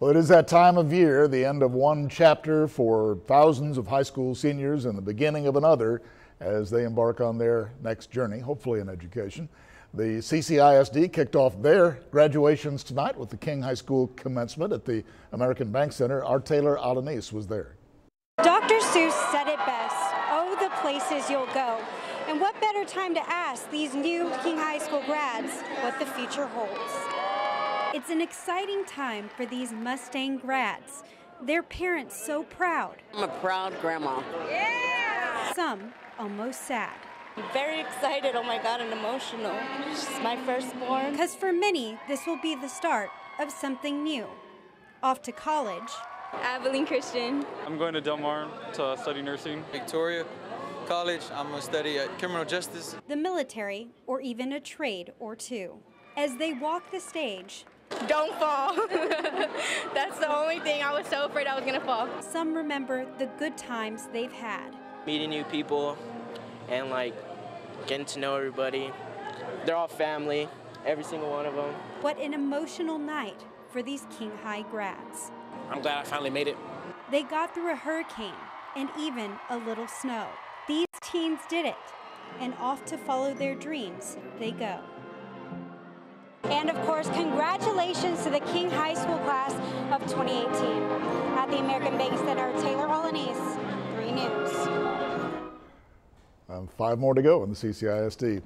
Well, it is that time of year, the end of one chapter for thousands of high school seniors and the beginning of another as they embark on their next journey, hopefully in education. The CCISD kicked off their graduations tonight with the King High School commencement at the American Bank Center. Our Taylor Alanis was there. Dr. Seuss said it best, "Oh, the places you'll go." And what better time to ask these new King High School grads what the future holds? It's an exciting time for these Mustang grads. Their parents so proud. I'm a proud grandma. Yeah! Some almost sad. I'm very excited, oh my God, and emotional. She's my firstborn. Because for many, this will be the start of something new. Off to college. Abilene Christian. I'm going to Del Mar to study nursing. Victoria College, I'm going to study criminal justice. The military, or even a trade or two. As they walk the stage, Don't fall. That's the only thing. I was so afraid I was going to fall. some remember the good times they've had. Meeting new people and getting to know everybody. They're all family, every single one of them. What an emotional night for these King High grads. I'm glad I finally made it. They got through a hurricane and even a little snow. These teens did it, and off to follow their dreams they go. And of course, congratulations to the King High School class of 2018. At the American Bank Center, Taylor Alanis, 3 News. 5 more to go in the CCISD.